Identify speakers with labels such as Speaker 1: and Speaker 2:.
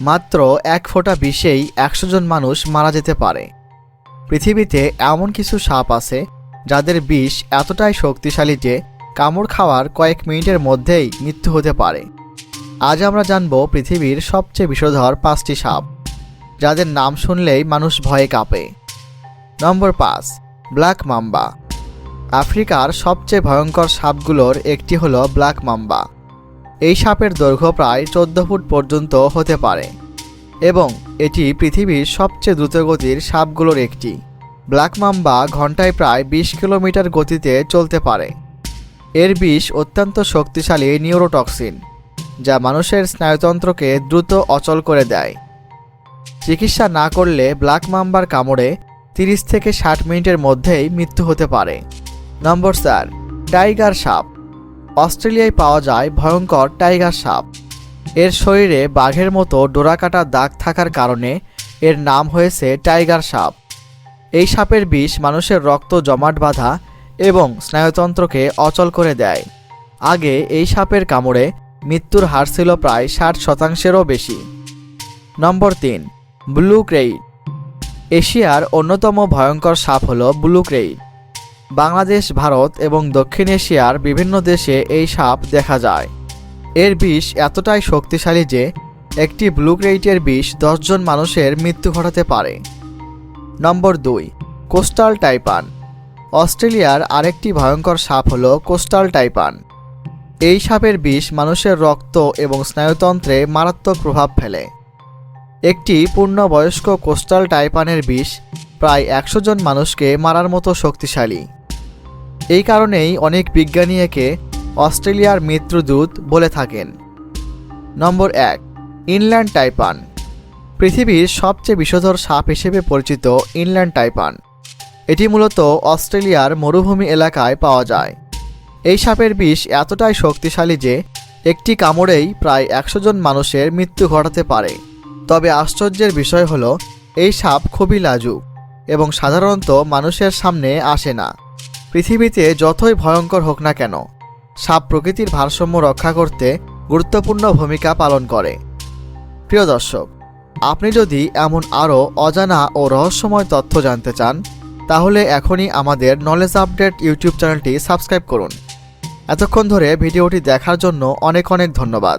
Speaker 1: মাত্র 1 ফোঁটা বিষেই 100 জন মানুষ মারা যেতে পারে। পৃথিবীতে এমন কিছু সাপ আছে যাদের বিষ এতটাই শক্তিশালী যে কামড় খাওয়ার কয়েক মিনিটের মধ্যেই মৃত্যু হতে পারে। আজ আমরা জানব পৃথিবীর সবচেয়ে বিষধর 5টি সাপ, যাদের নাম শুনলেই মানুষ ভয়ে কাঁপে। নম্বর 5, ব্ল্যাক মাম্বা। আফ্রিকার সবচেয়ে ভয়ঙ্কর সাপগুলোর একটি হলো ব্ল্যাক মাম্বা। এই সাপের দৈর্ঘ্য প্রায় 14 ফুট পর্যন্ত হতে পারে এবং এটি পৃথিবীর সবচেয়ে দ্রুতগতির সাপগুলোর একটি। ব্ল্যাক মাম্বা ঘন্টায় প্রায় 20 কিলোমিটার গতিতে চলতে পারে। এর বিষ অত্যন্ত শক্তিশালী নিউরোটক্সিন, যা মানুষের স্নায়ুতন্ত্রকে দ্রুত অচল করে দেয়। চিকিৎসা না করলে ব্ল্যাক মাম্বার কামড়ে 30 থেকে 60 মিনিটের মধ্যেই মৃত্যু হতে পারে। নম্বর 4, টাইগার সাপ। অস্ট্রেলিয়ায় পাওয়া যায় ভয়ঙ্কর টাইগার সাপ। এর শরীরে বাঘের মতো ডোরাকাটা দাগ থাকার কারণে এর নাম হয়েছে টাইগার সাপ। এই সাপের বিষ মানুষের রক্ত জমাট বাঁধা এবং স্নায়ুতন্ত্রকে অচল করে দেয়। আগে এই সাপের কামড়ে মৃত্যুর হার ছিল প্রায় 60%-এরও বেশি। নম্বর 3, ব্লু ক্রেইট। এশিয়ার অন্যতম ভয়ঙ্কর সাপ হল ব্লু ক্রেইট। বাংলাদেশ, ভারত এবং দক্ষিণ এশিয়ার বিভিন্ন দেশে এই সাপ দেখা যায়। এর বিষ এতটাই শক্তিশালী যে একটি ব্লু ক্রেইটের বিষ 10 জন মানুষের মৃত্যু ঘটাতে পারে। নম্বর 2, কোস্টাল টাইপান। অস্ট্রেলিয়ার আরেকটি ভয়ঙ্কর সাপ হল কোস্টাল টাইপান। এই সাপের বিষ মানুষের রক্ত এবং স্নায়ুতন্ত্রে মারাত্মক প্রভাব ফেলে। একটি পূর্ণবয়স্ক কোস্টাল টাইপানের বিষ প্রায় 100 জন মানুষকে মারার মতো শক্তিশালী। এই কারণেই অনেক বিজ্ঞানী একে অস্ট্রেলিয়ার মৃত্যুদূত বলে থাকেন। নম্বর 1, ইনল্যান্ড টাইপান। পৃথিবীর সবচেয়ে বিষধর সাপ হিসেবে পরিচিত ইনল্যান্ড টাইপান। এটি মূলত অস্ট্রেলিয়ার মরুভূমি এলাকায় পাওয়া যায়। এই সাপের বিষ এতটাই শক্তিশালী যে একটি কামড়েই প্রায় 100 জন মানুষের মৃত্যু ঘটাতে পারে। তবে আশ্চর্যের বিষয় হলো এই সাপ খুবই লাজুক এবং সাধারণত মানুষের সামনে আসে না। পৃথিবীতে যতই ভয়ঙ্কর হোক না কেন, সাপ প্রকৃতির ভারসাম্য রক্ষা করতে গুরুত্বপূর্ণ ভূমিকা পালন করে। প্রিয় দর্শক, আপনি যদি এমন আরও অজানা ও রহস্যময় তথ্য জানতে চান, তাহলে এখনই আমাদের নলেজ আপডেট ইউটিউব চ্যানেলটি সাবস্ক্রাইব করুন। এতক্ষণ ধরে ভিডিওটি দেখার জন্য অনেক ধন্যবাদ।